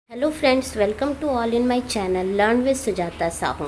Hello friends, welcome to all in my channel learn with Sujata Sahu.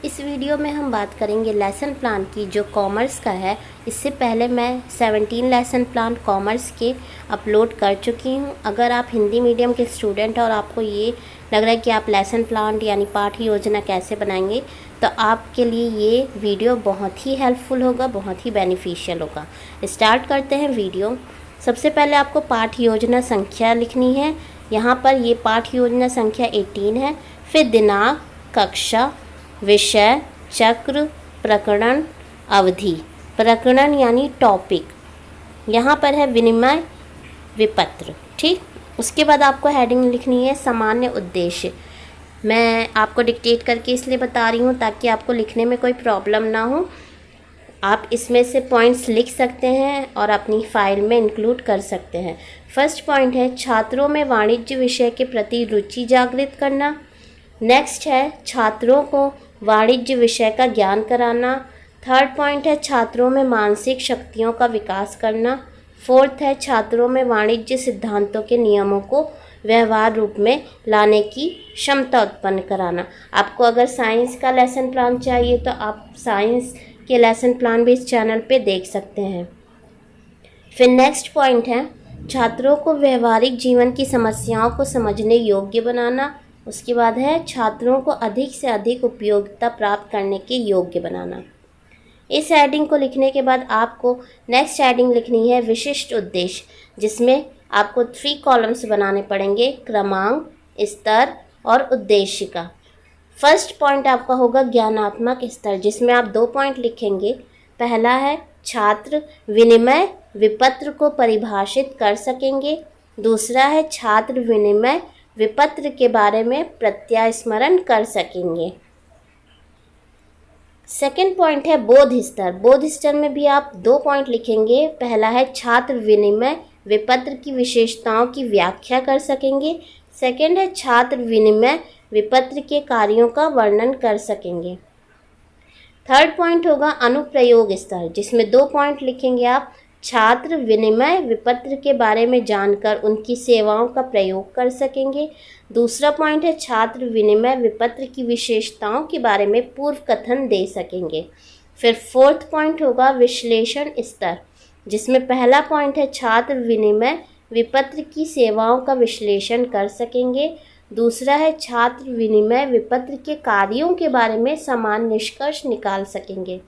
इस video में हम बात करेंगे लेसन प्लान की, जो कॉमर्स का है। इससे पहले मैं 17 लेसन प्लान कॉमर्स के अपलोड कर चुकी हूं। अगर आप हिंदी मीडियम के स्टूडेंट हैं और आपको ये लग रहा है कि आप लेसन प्लान यानी पाठ योजना कैसे बनाएंगे, तो आपके लिए ये वीडियो बहुत ही हेल्पफुल होगा, बहुत ही बेनिफिशियल होगा। स्टार्ट करते हैं वीडियो। सबसे पहले आपको पाठ योजना संख्या लिखनी है। यहाँ पर ये पाठ योजना संख्या 18 है। फिर दिनांक, कक्षा, विषय, चक्र, प्रकरण, अवधि। प्रकरण यानी टॉपिक, यहाँ पर है विनिमय विपत्र। ठीक, उसके बाद आपको हेडिंग लिखनी है सामान्य उद्देश्य। मैं आपको डिक्टेट करके इसलिए बता रही हूँ ताकि आपको लिखने में कोई प्रॉब्लम ना हो। आप इसमें से पॉइंट्स लिख सकते हैं और अपनी फाइल में इंक्लूड कर सकते हैं। फर्स्ट पॉइंट है छात्रों में वाणिज्य विषय के प्रति रुचि जागृत करना। नेक्स्ट है छात्रों को वाणिज्य विषय का ज्ञान कराना। थर्ड पॉइंट है छात्रों में मानसिक शक्तियों का विकास करना। फोर्थ है छात्रों में वाणिज्य सिद्धांतों के नियमों को व्यवहार रूप में लाने की क्षमता उत्पन्न कराना। आपको अगर साइंस का लेसन प्लान चाहिए तो आप साइंस के लेसन प्लान भी इस चैनल पे देख सकते हैं। फिर नेक्स्ट पॉइंट है छात्रों को व्यवहारिक जीवन की समस्याओं को समझने योग्य बनाना। उसके बाद है छात्रों को अधिक से अधिक उपयोगिता प्राप्त करने के योग्य बनाना। इस हेडिंग को लिखने के बाद आपको नेक्स्ट हेडिंग लिखनी है विशिष्ट उद्देश्य, जिसमें आपको 3 कॉलम्स बनाने पड़ेंगे: क्रमांक, स्तर और उद्देश्य का। फर्स्ट पॉइंट आपका होगा ज्ञानात्मक स्तर, जिसमें आप 2 पॉइंट लिखेंगे। पहला है छात्र विनिमय विपत्र को परिभाषित कर सकेंगे। दूसरा है छात्र विनिमय विपत्र के बारे में प्रत्यास्मरण कर सकेंगे। सेकंड पॉइंट है बोध स्तर। बोध स्तर में भी आप 2 पॉइंट लिखेंगे। पहला है छात्र विनिमय विपत्र की विशेषताओं की व्याख्या कर सकेंगे। सेकंड है छात्र विनिमय विपत्र के कार्यों का वर्णन कर सकेंगे। थर्ड पॉइंट होगा अनुप्रयोग स्तर, जिसमें 2 पॉइंट लिखेंगे आप। छात्र विनिमय विपत्र के बारे में जानकर उनकी सेवाओं का प्रयोग कर सकेंगे। दूसरा पॉइंट है छात्र विनिमय विपत्र की विशेषताओं के बारे में पूर्व कथन दे सकेंगे। फिर फोर्थ पॉइंट होगा विश्लेषण स्तर, जिसमें पहला पॉइंट है छात्र विनिमय विपत्र की सेवाओं का विश्लेषण कर सकेंगे। दूसरा है छात्र विनिमय विपत्र के कार्यों के बारे में समान निष्कर्ष निकाल सकेंगे।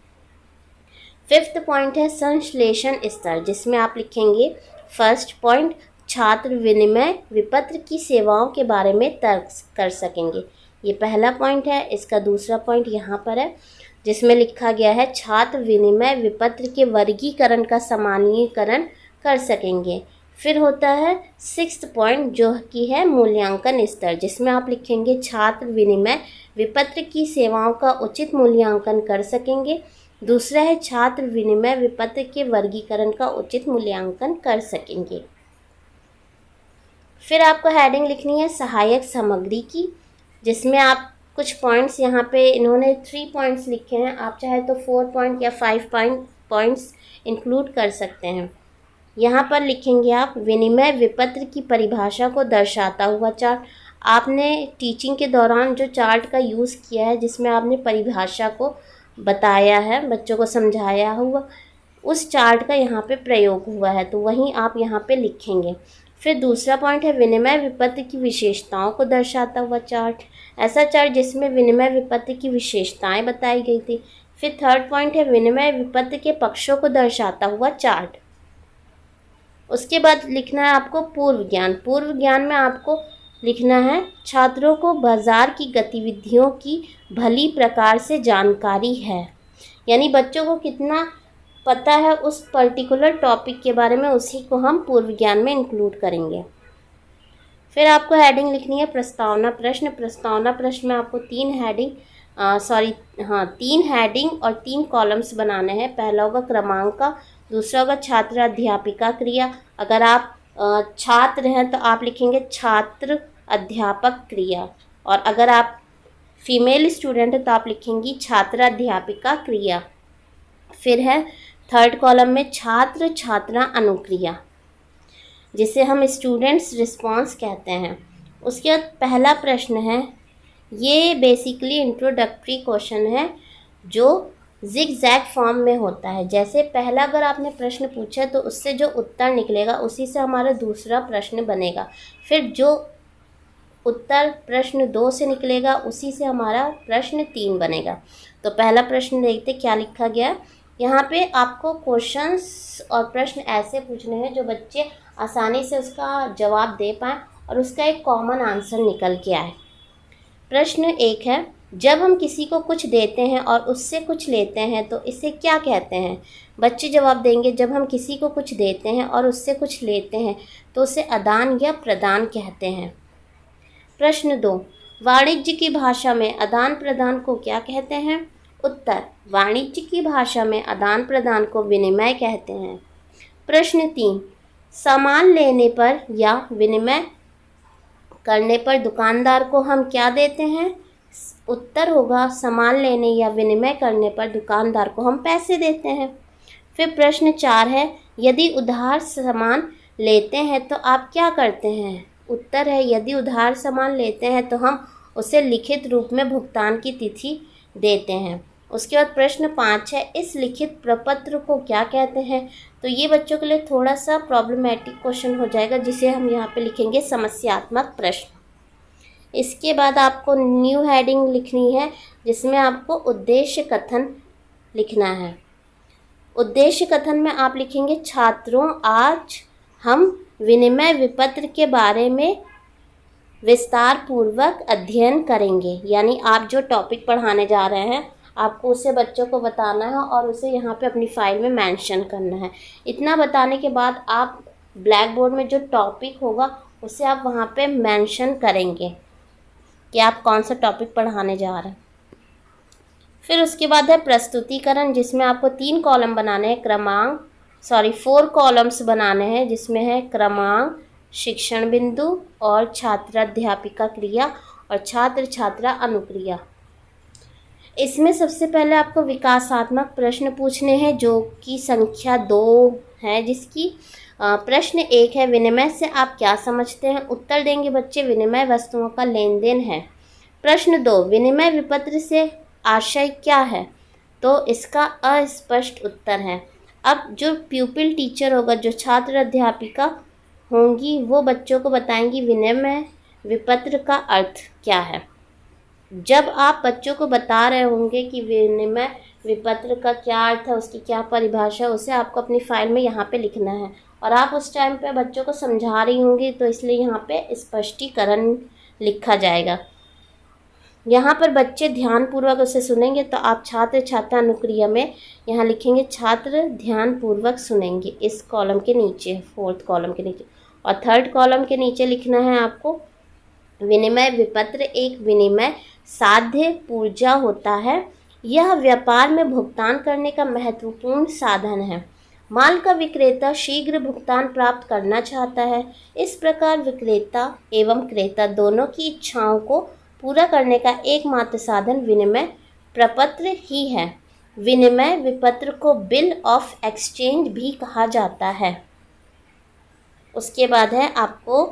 फिफ्थ पॉइंट है संश्लेषण स्तर, जिसमें आप लिखेंगे फर्स्ट पॉइंट छात्र विनिमय विपत्र की सेवाओं के बारे में तर्क कर सकेंगे। ये पहला पॉइंट है। इसका दूसरा पॉइंट यहाँ पर है, जिसमें लिखा गया है छात्र विनिमय विपत्र के वर्गीकरण का सामान्यीकरण कर सकेंगे। फिर होता है 6th पॉइंट, जो कि है मूल्यांकन स्तर, जिसमें आप लिखेंगे छात्र विनिमय विपत्र की सेवाओं का उचित मूल्यांकन कर सकेंगे। दूसरा है छात्र विनिमय विपत्र के वर्गीकरण का उचित मूल्यांकन कर सकेंगे। फिर आपको हेडिंग लिखनी है सहायक सामग्री की, जिसमें आप कुछ पॉइंट्स यहाँ पे इन्होंने 3 पॉइंट्स लिखे हैं। आप चाहे तो 4 पॉइंट या 5 पॉइंट्स इंक्लूड कर सकते हैं। यहाँ पर लिखेंगे आप विनिमय विपत्र की परिभाषा को दर्शाता हुआ चार्ट। आपने टीचिंग के दौरान जो चार्ट का यूज़ किया है, जिसमें आपने परिभाषा को बताया है, बच्चों को समझाया हुआ, उस चार्ट का यहाँ पे प्रयोग हुआ है, तो वहीं आप यहाँ पे लिखेंगे। फिर दूसरा पॉइंट है विनिमय विपत्र की विशेषताओं को दर्शाता हुआ चार्ट, ऐसा चार्ट जिसमें विनिमय विपत्र की विशेषताएं बताई गई थी। फिर थर्ड पॉइंट है विनिमय विपत्र के पक्षों को दर्शाता हुआ चार्ट। उसके बाद लिखना है आपको पूर्व ज्ञान। पूर्व ज्ञान में आपको लिखना है छात्रों को बाजार की गतिविधियों की भली प्रकार से जानकारी है, यानी बच्चों को कितना पता है उस पर्टिकुलर टॉपिक के बारे में, उसी को हम पूर्व ज्ञान में इंक्लूड करेंगे। फिर आपको हेडिंग लिखनी है प्रस्तावना प्रश्न। प्रस्तावना प्रश्न में आपको 3 हेडिंग और 3 कॉलम्स बनाने हैं। पहला होगा क्रमांक का, दूसरा होगा छात्र अध्यापिका क्रिया। अगर आप छात्र हैं तो आप लिखेंगे छात्र अध्यापक क्रिया, और अगर आप फीमेल स्टूडेंट हैं तो आप लिखेंगी छात्र अध्यापिका क्रिया। फिर है थर्ड कॉलम में छात्र छात्रा अनुक्रिया, जिसे हम स्टूडेंट्स रिस्पॉन्स कहते हैं। उसके बाद पहला प्रश्न है, ये बेसिकली इंट्रोडक्टरी क्वेश्चन है जो जिगजैग फॉर्म में होता है। जैसे पहला अगर आपने प्रश्न पूछा तो उससे जो उत्तर निकलेगा उसी से हमारा दूसरा प्रश्न बनेगा, फिर जो उत्तर प्रश्न 2 से निकलेगा उसी से हमारा प्रश्न 3 बनेगा। तो पहला प्रश्न देखते क्या लिखा गया। यहाँ पे आपको क्वेश्चंस और प्रश्न ऐसे पूछने हैं जो बच्चे आसानी से उसका जवाब दे पाएँ और उसका एक कॉमन आंसर निकल के आए। प्रश्न 1 है, जब हम किसी को कुछ देते हैं और उससे कुछ लेते हैं तो इसे क्या कहते हैं? बच्चे जवाब देंगे, जब हम किसी को कुछ देते हैं और उससे कुछ लेते हैं तो उसे आदान या प्रदान कहते हैं। प्रश्न 2, वाणिज्य की भाषा में आदान प्रदान को क्या कहते हैं? उत्तर, वाणिज्य की भाषा में आदान प्रदान को विनिमय कहते हैं। प्रश्न 3, सामान लेने पर या विनिमय करने पर दुकानदार को हम क्या देते हैं? उत्तर होगा, सामान लेने या विनिमय करने पर दुकानदार को हम पैसे देते हैं। फिर प्रश्न 4 है, यदि उधार सामान लेते हैं तो आप क्या करते हैं? उत्तर है, यदि उधार सामान लेते हैं तो हम उसे लिखित रूप में भुगतान की तिथि देते हैं। उसके बाद प्रश्न 5 है, इस लिखित प्रपत्र को क्या कहते हैं? तो ये बच्चों के लिए थोड़ा सा प्रॉब्लमेटिक क्वेश्चन हो जाएगा, जिसे हम यहाँ पे लिखेंगे समस्यात्मक प्रश्न। इसके बाद आपको न्यू हेडिंग लिखनी है जिसमें आपको उद्देश्य कथन लिखना है। उद्देश्य कथन में आप लिखेंगे, छात्रों आज हम विनिमय विपत्र के बारे में विस्तार पूर्वक अध्ययन करेंगे। यानी आप जो टॉपिक पढ़ाने जा रहे हैं आपको उसे बच्चों को बताना है और उसे यहाँ पे अपनी फाइल में मेंशन करना है। इतना बताने के बाद आप ब्लैक बोर्ड में जो टॉपिक होगा उसे आप वहाँ पे मेंशन करेंगे कि आप कौन सा टॉपिक पढ़ाने जा रहे हैं। फिर उसके बाद है प्रस्तुतिकरण, जिसमें आपको 3 कॉलम बनाने हैं, 4 कॉलम्स बनाने हैं, जिसमें है क्रमांक, शिक्षण बिंदु और छात्राध्यापिका क्रिया और छात्र छात्रा अनुक्रिया। इसमें सबसे पहले आपको विकासात्मक प्रश्न पूछने हैं जो कि संख्या 2 है। जिसकी प्रश्न 1 है, विनिमय से आप क्या समझते हैं? उत्तर देंगे बच्चे, विनिमय वस्तुओं का लेन देन है। प्रश्न 2, विनिमय विपत्र से आशय क्या है? तो इसका अस्पष्ट उत्तर है। अब जो प्यूपिल टीचर होगा, जो छात्र अध्यापिका होंगी, वो बच्चों को बताएंगी विनिमय विपत्र का अर्थ क्या है। जब आप बच्चों को बता रहे होंगे कि विनिमय विपत्र का क्या अर्थ है, उसकी क्या परिभाषा है, उसे आपको अपनी फाइल में यहाँ पे लिखना है और आप उस टाइम पे बच्चों को समझा रही होंगी तो इसलिए यहाँ पे स्पष्टीकरण लिखा जाएगा। यहाँ पर बच्चे ध्यानपूर्वक उसे सुनेंगे तो आप छात्र छात्रा अनुक्रिया में यहाँ लिखेंगे, छात्र ध्यानपूर्वक सुनेंगे। इस कॉलम के नीचे, 4th कॉलम के नीचे, और 3rd कॉलम के नीचे लिखना है आपको, विनिमय विपत्र एक विनिमय साध्य पूर्जा होता है। यह व्यापार में भुगतान करने का महत्वपूर्ण साधन है। माल का विक्रेता शीघ्र भुगतान प्राप्त करना चाहता है। इस प्रकार विक्रेता एवं क्रेता दोनों की इच्छाओं को पूरा करने का एकमात्र साधन विनिमय प्रपत्र ही है। विनिमय विपत्र को बिल ऑफ एक्सचेंज भी कहा जाता है। उसके बाद है आपको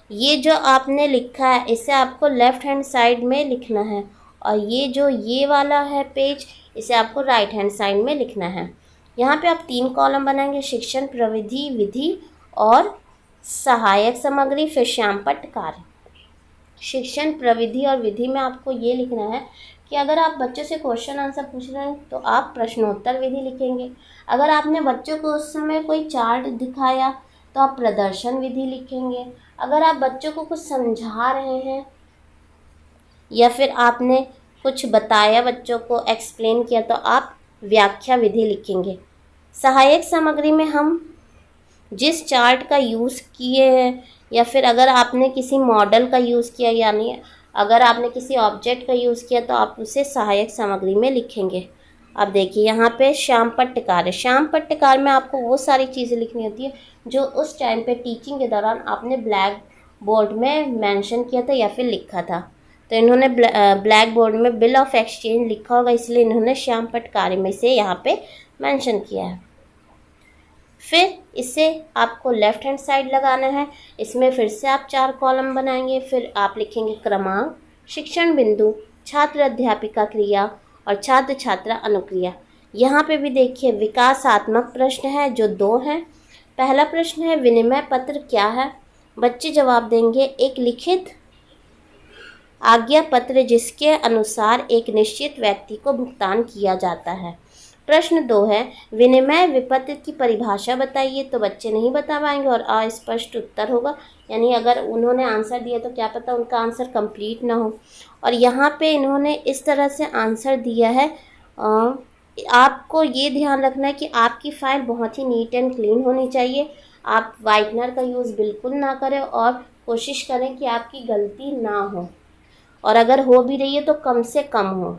ये जो आपने लिखा है इसे आपको लेफ़्ट हैंड साइड में लिखना है और ये जो ये वाला है पेज, इसे आपको राइट हैंड साइड में लिखना है। यहाँ पे आप 3 कॉलम बनाएंगे, शिक्षण प्रविधि विधि और सहायक सामग्री, फिर श्यामपट्ट कार्य। शिक्षण प्रविधि और विधि में आपको ये लिखना है कि अगर आप बच्चों से क्वेश्चन आंसर पूछ रहे हैं तो आप प्रश्नोत्तर विधि लिखेंगे। अगर आपने बच्चों को उस समय कोई चार्ट दिखाया तो आप प्रदर्शन विधि लिखेंगे। अगर आप बच्चों को कुछ समझा रहे हैं या फिर आपने कुछ बताया, बच्चों को एक्सप्लेन किया, तो आप व्याख्या विधि लिखेंगे। सहायक सामग्री में हम जिस चार्ट का यूज़ किए हैं या फिर अगर आपने किसी मॉडल का यूज़ किया, यानी अगर आपने किसी ऑब्जेक्ट का यूज़ किया तो आप उसे सहायक सामग्री में लिखेंगे। अब देखिए यहाँ पे श्यामपट्ट कार्य, श्यामपट्ट कार्य में आपको वो सारी चीज़ें लिखनी होती है जो उस टाइम पे टीचिंग के दौरान आपने ब्लैक बोर्ड में मेंशन किया था या फिर लिखा था। तो इन्होंने ब्लैक बोर्ड में बिल ऑफ एक्सचेंज लिखा होगा, इसलिए इन्होंने श्यामपट्ट कार्य में से यहाँ पे मेंशन किया है। फिर इसे आपको लेफ्ट हैंड साइड लगाना है। इसमें फिर से आप 4 कॉलम बनाएंगे। फिर आप लिखेंगे क्रमांक, शिक्षण बिंदु, छात्र अध्यापिका क्रिया और छात्र छात्रा अनुक्रिया। यहाँ पे भी देखिए विकासात्मक प्रश्न है जो 2 हैं। पहला प्रश्न है विनिमय पत्र क्या है। बच्चे जवाब देंगे एक लिखित आज्ञा पत्र जिसके अनुसार एक निश्चित व्यक्ति को भुगतान किया जाता है। प्रश्न 2 है विनिमय विपत्र की परिभाषा बताइए। तो बच्चे नहीं बता पाएंगे और अस्पष्ट उत्तर होगा, यानी अगर उन्होंने आंसर दिया तो क्या पता उनका आंसर कंप्लीट ना हो। और यहाँ पे इन्होंने इस तरह से आंसर दिया है। आपको ये ध्यान रखना है कि आपकी फ़ाइल बहुत ही नीट एंड क्लीन होनी चाहिए। आप वाइटनर का यूज़ बिल्कुल ना करें और कोशिश करें कि आपकी गलती ना हो, और अगर हो भी रही है तो कम से कम हो।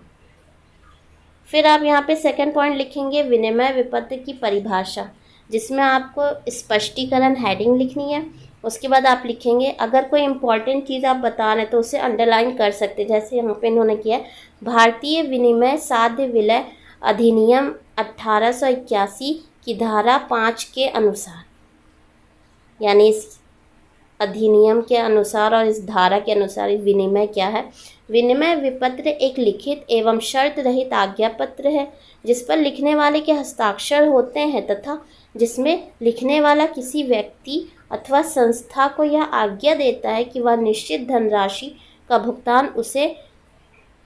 फिर आप यहाँ पे सेकंड पॉइंट लिखेंगे विनिमय विपत्र की परिभाषा, जिसमें आपको स्पष्टीकरण हेडिंग लिखनी है। उसके बाद आप लिखेंगे अगर कोई इम्पॉर्टेंट चीज़ आप बता रहे हैं तो उसे अंडरलाइन कर सकते हैं, जैसे यहाँ पे इन्होंने किया है भारतीय विनिमय साध्य विलय अधिनियम 1881 की धारा 5 के अनुसार, यानी इस अधिनियम के अनुसार और इस धारा के अनुसार विनिमय क्या है। विनिमय विपत्र एक लिखित एवं शर्त रहित आज्ञा पत्र है जिस पर लिखने वाले के हस्ताक्षर होते हैं तथा जिसमें लिखने वाला किसी व्यक्ति अथवा संस्था को यह आज्ञा देता है कि वह निश्चित धनराशि का भुगतान उसे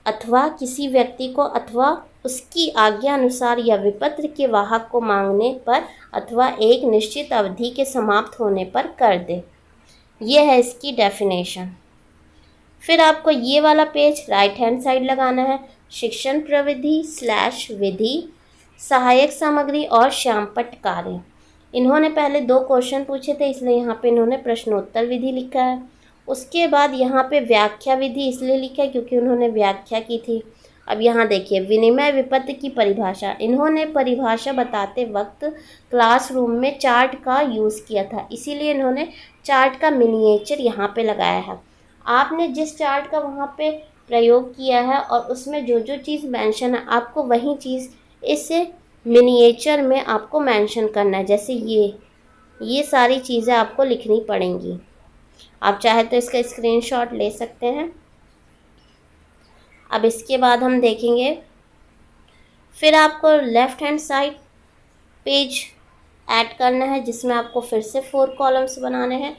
अथवा किसी व्यक्ति को अथवा उसकी आज्ञा अनुसार या विपत्र के वाहक को मांगने पर अथवा एक निश्चित अवधि के समाप्त होने पर कर दे। ये है इसकी डेफिनेशन। फिर आपको ये वाला पेज राइट हैंड साइड लगाना है। शिक्षण प्रविधि / विधि, सहायक सामग्री और श्यामपट्ट कार्य। इन्होंने पहले 2 क्वेश्चन पूछे थे, इसलिए यहाँ पे इन्होंने प्रश्नोत्तर विधि लिखा है। उसके बाद यहाँ पे व्याख्या विधि इसलिए लिखा है क्योंकि उन्होंने व्याख्या की थी। अब यहाँ देखिए विनिमय विपत्र की परिभाषा। इन्होंने परिभाषा बताते वक्त क्लासरूम में चार्ट का यूज़ किया था, इसीलिए इन्होंने चार्ट का मिनिएचर यहाँ पे लगाया है। आपने जिस चार्ट का वहाँ पे प्रयोग किया है और उसमें जो जो चीज़ मेंशन है आपको वही चीज़ इस मिनिएचर में आपको मेंशन करना है। जैसे ये सारी चीज़ें आपको लिखनी पड़ेंगी। आप चाहे तो इसका स्क्रीनशॉट ले सकते हैं। अब इसके बाद हम देखेंगे, फिर आपको left hand side page add करना है जिसमें आपको फिर से 4 कॉलम्स बनाने हैं।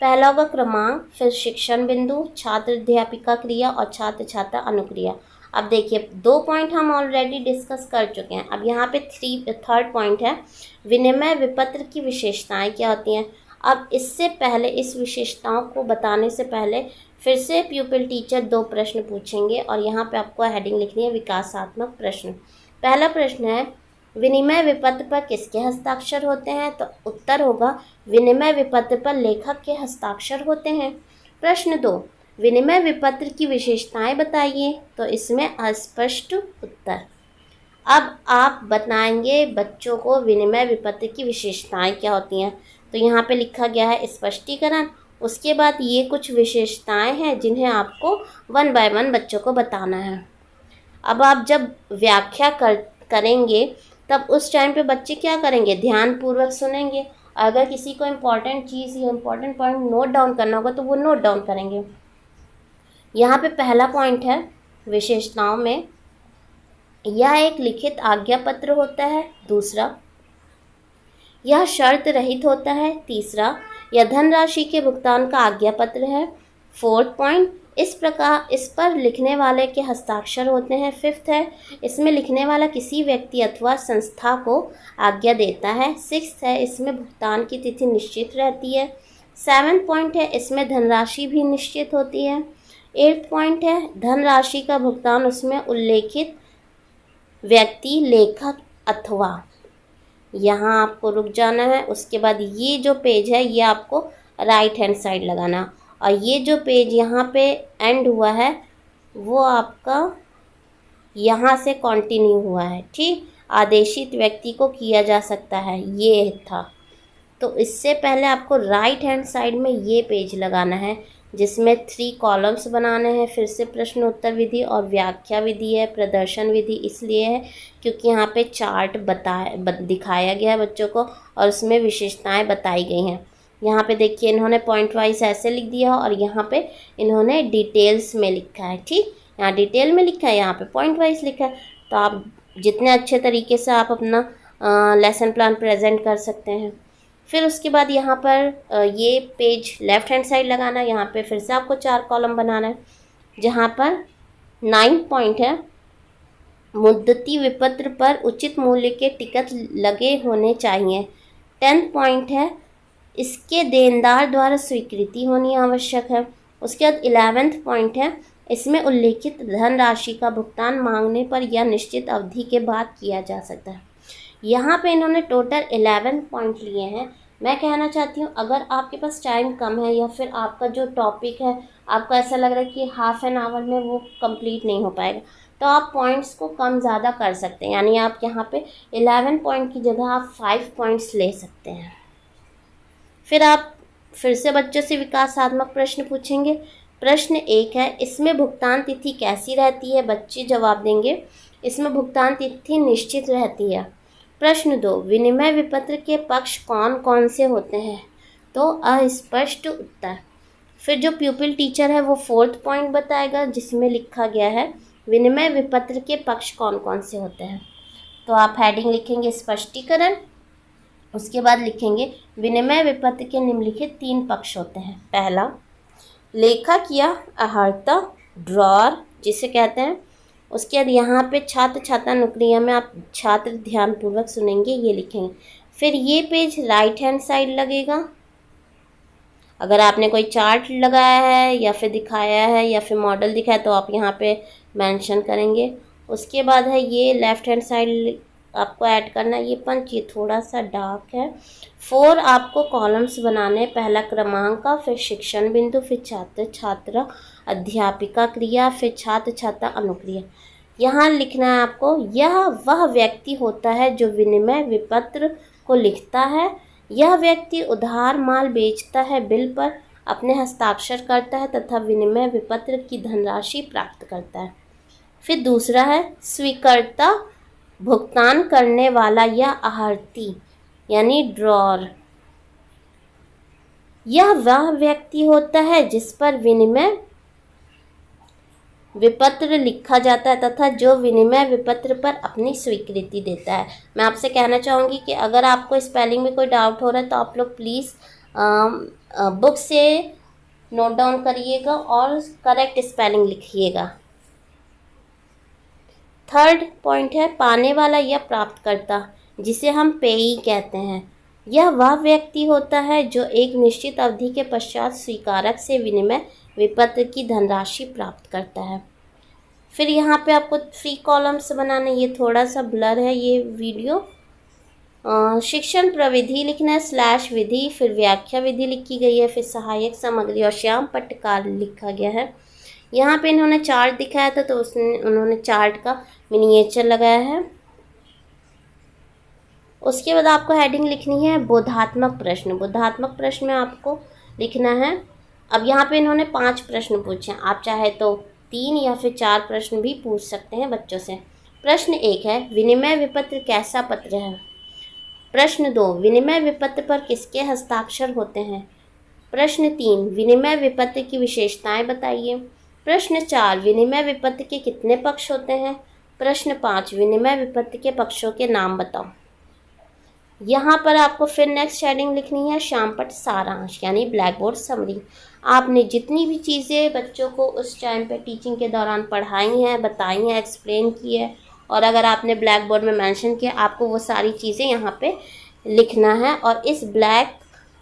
पहला होगा क्रमांक, फिर शिक्षण बिंदु, छात्र अध्यापिका क्रिया और छात्र छात्रा अनुक्रिया। अब देखिए 2 पॉइंट हम ऑलरेडी डिस्कस कर चुके हैं। अब यहाँ पे थर्ड पॉइंट है विनिमय विपत्र की विशेषताएं क्या होती हैं। अब इससे पहले इस विशेषताओं को बताने से पहले फिर से प्यूपिल टीचर 2 प्रश्न पूछेंगे और यहाँ पे आपको हेडिंग लिखनी है विकासात्मक प्रश्न। पहला प्रश्न है विनिमय विपत्र पर किसके हस्ताक्षर होते हैं। तो उत्तर होगा विनिमय विपत्र पर लेखक के हस्ताक्षर होते हैं। प्रश्न 2 विनिमय विपत्र की विशेषताएं बताइए। तो इसमें अस्पष्ट उत्तर। अब आप बताएंगे बच्चों को विनिमय विपत्र की विशेषताएं क्या होती हैं। तो यहाँ पे लिखा गया है स्पष्टीकरण। उसके बाद ये कुछ विशेषताएं हैं जिन्हें आपको 1 बाय 1 बच्चों को बताना है। अब आप जब व्याख्या करेंगे तब उस टाइम पे बच्चे क्या करेंगे, ध्यानपूर्वक सुनेंगे। अगर किसी को इम्पॉर्टेंट चीज़ या इम्पॉर्टेंट पॉइंट नोट डाउन करना होगा तो वो नोट डाउन करेंगे। यहाँ पे पहला पॉइंट है विशेषताओं में, यह एक लिखित आज्ञा पत्र होता है। दूसरा, यह शर्त रहित होता है। तीसरा, यह धनराशि के भुगतान का आज्ञा पत्र है। 4th पॉइंट, इस पर लिखने वाले के हस्ताक्षर होते हैं। 5th है इसमें लिखने वाला किसी व्यक्ति अथवा संस्था को आज्ञा देता है। 6th है इसमें भुगतान की तिथि निश्चित रहती है। 7th पॉइंट है इसमें धनराशि भी निश्चित होती है। 8th पॉइंट है धनराशि का भुगतान उसमें उल्लेखित व्यक्ति, लेखक अथवा, यहाँ आपको रुक जाना है। उसके बाद ये जो पेज है ये आपको राइट हैंड साइड लगाना, और ये जो पेज यहाँ पे एंड हुआ है वो आपका यहाँ से कंटिन्यू हुआ है। ठीक, आदेशित व्यक्ति को किया जा सकता है, ये था। तो इससे पहले आपको राइट हैंड साइड में ये पेज लगाना है जिसमें 3 कॉलम्स बनाने हैं। फिर से प्रश्न उत्तर विधि और व्याख्या विधि है। प्रदर्शन विधि इसलिए है क्योंकि यहाँ पे चार्ट दिखाया गया है बच्चों को और उसमें विशेषताएं बताई गई हैं। यहाँ पे देखिए इन्होंने पॉइंट वाइज ऐसे लिख दिया और यहाँ पे इन्होंने डिटेल्स में लिखा है। ठीक, यहाँ डिटेल में लिखा है, यहाँ पे पॉइंट वाइज लिखा है। तो आप जितने अच्छे तरीके से आप अपना लेसन प्लान प्रेजेंट कर सकते हैं। फिर उसके बाद यहाँ पर ये पेज लेफ्ट हैंड साइड लगाना है। यहाँ पे फिर से आपको 4 कॉलम बनाना है, जहाँ पर 9 पॉइंट है, मुद्दती विपत्र पर उचित मूल्य के टिकट लगे होने चाहिए। 10 पॉइंट है, इसके देनदार द्वारा स्वीकृति होनी आवश्यक है। उसके बाद 11th पॉइंट है, इसमें उल्लेखित धनराशि का भुगतान मांगने पर या निश्चित अवधि के बाद किया जा सकता है। यहाँ पे इन्होंने टोटल 11 पॉइंट लिए हैं। मैं कहना चाहती हूँ अगर आपके पास टाइम कम है या फिर आपका जो टॉपिक है आपको ऐसा लग रहा है कि हाफ एन आवर में वो कंप्लीट नहीं हो पाएगा, तो आप पॉइंट्स को कम ज़्यादा कर सकते हैं। यानी आप यहाँ पे 11 पॉइंट की जगह आप 5 पॉइंट्स ले सकते हैं। फिर आप फिर से बच्चों से विकासात्मक प्रश्न पूछेंगे। प्रश्न 1 है, इसमें भुगतान तिथि कैसी रहती है? बच्चे जवाब देंगे इसमें भुगतान तिथि निश्चित रहती है। प्रश्न 2, विनिमय विपत्र के पक्ष कौन कौन से होते हैं? तो अस्पष्ट उत्तर। फिर जो प्यूपिल टीचर है वो 4th पॉइंट बताएगा, जिसमें लिखा गया है विनिमय विपत्र के पक्ष कौन कौन से होते हैं। तो आप हेडिंग लिखेंगे स्पष्टीकरण, उसके बाद लिखेंगे विनिमय विपत्र के निम्नलिखित 3 पक्ष होते हैं। पहला, लेखक या अर्हता ड्रॉर जिसे कहते हैं। उसके बाद यहाँ पे छात्र छात्रा नौकरियाँ में आप छात्र ध्यानपूर्वक सुनेंगे, ये लिखेंगे। फिर ये पेज राइट हैंड साइड लगेगा। अगर आपने कोई चार्ट लगाया है या फिर दिखाया है या फिर मॉडल दिखाया तो आप यहाँ पे मेंशन करेंगे। उसके बाद है ये लेफ्ट हैंड साइड आपको ऐड करना है। ये पंच ये थोड़ा सा डार्क है। 4 आपको कॉलम्स बनाने, पहला क्रमांक, फिर शिक्षण बिंदु, फिर छात्र छात्रा अध्यापिका क्रिया, फिर छात्र छात्रा अनुक्रिया। यहाँ लिखना है आपको, यह वह व्यक्ति होता है जो विनिमय विपत्र को लिखता है। यह व्यक्ति उधार माल बेचता है, बिल पर अपने हस्ताक्षर करता है तथा विनिमय विपत्र की धनराशि प्राप्त करता है। फिर दूसरा है स्वीकर्ता, भुगतान करने वाला या आहर्ती यानी ड्रॉर। यह वह व्यक्ति होता है जिस पर विनिमय विपत्र लिखा जाता है तथा जो विनिमय विपत्र पर अपनी स्वीकृति देता है। मैं आपसे कहना चाहूँगी कि अगर आपको स्पेलिंग में कोई डाउट हो रहा है तो आप लोग प्लीज़ बुक से नोट डाउन करिएगा और करेक्ट स्पेलिंग लिखिएगा। 3rd पॉइंट है पाने वाला या प्राप्तकर्ता, जिसे हम पेयी कहते हैं। यह वह व्यक्ति होता है जो एक निश्चित अवधि के पश्चात स्वीकारक से विनिमय विपत्र की धनराशि प्राप्त करता है। फिर यहाँ पे आपको 3 कॉलम्स बनाने, ये थोड़ा सा ब्लर है ये वीडियो। शिक्षण प्रविधि लिखना है / विधि, फिर व्याख्या विधि लिखी गई है, फिर सहायक सामग्री और श्याम पट्टकार लिखा गया है। यहाँ पे इन्होंने चार्ट दिखाया था तो उन्होंने चार्ट का मिनिएचर लगाया है। उसके बाद आपको हेडिंग लिखनी है बोधात्मक प्रश्न। बोधात्मक प्रश्न में आपको लिखना है, अब यहाँ पे इन्होंने 5 प्रश्न पूछे हैं, आप चाहे तो 3 या फिर 4 प्रश्न भी पूछ सकते हैं बच्चों से। प्रश्न 1 है विनिमय विपत्र कैसा पत्र है? प्रश्न 2, विनिमय विपत्र पर किसके हस्ताक्षर होते हैं? प्रश्न 3, विनिमय विपत्र की विशेषताएं बताइए। प्रश्न 4, विनिमय विपत्र के कितने पक्ष होते हैं? प्रश्न 5, विनिमय विपत्र के पक्षों के नाम बताओ। यहाँ पर आपको फिर नेक्स्ट हेडिंग लिखनी है श्यामपट्ट सारांश यानी ब्लैक बोर्ड समरी। आपने जितनी भी चीज़ें बच्चों को उस टाइम पे टीचिंग के दौरान पढ़ाई हैं, बताई हैं, एक्सप्लेन की है और अगर आपने ब्लैक बोर्ड में मेंशन किया, आपको वो सारी चीज़ें यहाँ पे लिखना है और इस ब्लैक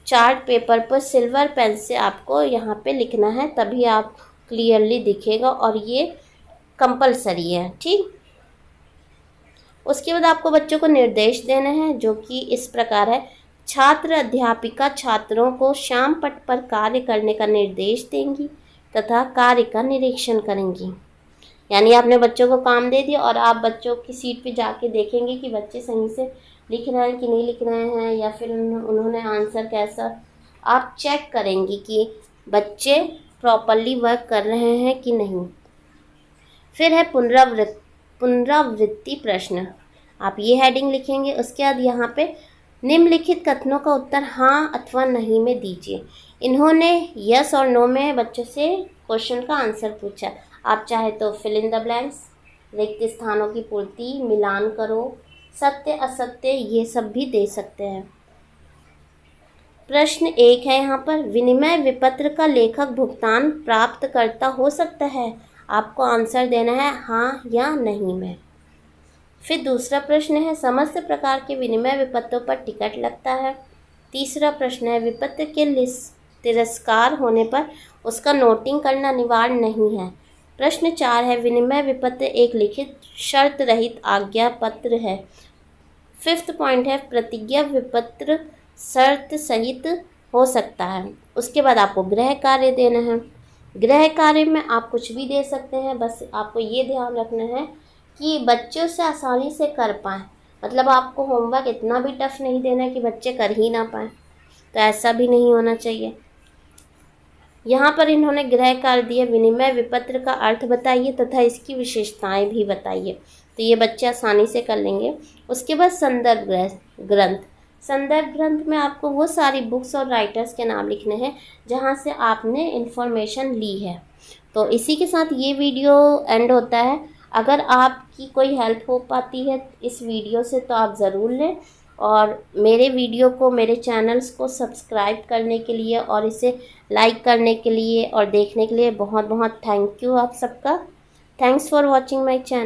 चार्ट पेपर पर सिल्वर पेन से आपको यहाँ पे लिखना है, तभी आप क्लियरली दिखेगा और ये कंपलसरी है। ठीक, उसके बाद आपको बच्चों को निर्देश देने हैं जो कि इस प्रकार है। छात्र अध्यापिका छात्रों को श्यामपट्ट पर कार्य करने का निर्देश देंगी तथा कार्य का निरीक्षण करेंगी। यानी आपने बच्चों को काम दे दिया और आप बच्चों की सीट पे जाके देखेंगे कि बच्चे सही से लिख रहे हैं कि नहीं लिख रहे हैं या फिर उन्होंने आंसर कैसा, आप चेक करेंगी कि बच्चे प्रॉपरली वर्क कर रहे हैं कि नहीं। फिर है पुनरावृत्ति प्रश्न, आप ये हेडिंग लिखेंगे। उसके बाद यहाँ पे निम्नलिखित कथनों का उत्तर हाँ अथवा नहीं में दीजिए। इन्होंने यस और नो में बच्चों से क्वेश्चन का आंसर पूछा। आप चाहे तो फिल इन द ब्लैंक्स, रिक्त स्थानों की पूर्ति, मिलान करो, सत्य असत्य, ये सब भी दे सकते हैं। प्रश्न 1 है यहाँ पर, विनिमय विपत्र का लेखक भुगतान प्राप्तकर्ता हो सकता है। आपको आंसर देना है हाँ या नहीं में। फिर दूसरा प्रश्न है, समस्त प्रकार के विनिमय विपत्रों पर टिकट लगता है। तीसरा प्रश्न है, विपत्र के तिरस्कार होने पर उसका नोटिंग करना अनिवार्य नहीं है। प्रश्न 4 है, विनिमय विपत्र एक लिखित शर्त रहित आज्ञा पत्र है। 5th पॉइंट है, प्रतिज्ञा विपत्र शर्त सहित हो सकता है। उसके बाद आपको गृह कार्य देना है। गृह कार्य में आप कुछ भी दे सकते हैं, बस आपको ये ध्यान रखना है कि बच्चों से आसानी से कर पाएँ। मतलब आपको होमवर्क इतना भी टफ नहीं देना है कि बच्चे कर ही ना पाएँ, तो ऐसा भी नहीं होना चाहिए। यहाँ पर इन्होंने गृह कार्य दिया, विनिमय विपत्र का अर्थ बताइए तथा इसकी विशेषताएं भी बताइए, तो ये बच्चे आसानी से कर लेंगे। उसके बाद संदर्भ ग्रंथ। संदर्भ ग्रंथ में आपको वो सारी बुक्स और राइटर्स के नाम लिखने हैं जहाँ से आपने इन्फॉर्मेशन ली है। तो इसी के साथ ये वीडियो एंड होता है। अगर आपकी कोई हेल्प हो पाती है इस वीडियो से तो आप ज़रूर लें, और मेरे वीडियो को, मेरे चैनल्स को सब्सक्राइब करने के लिए और इसे लाइक करने के लिए और देखने के लिए बहुत बहुत थैंक यू आप सबका। Thanks for watching my channel.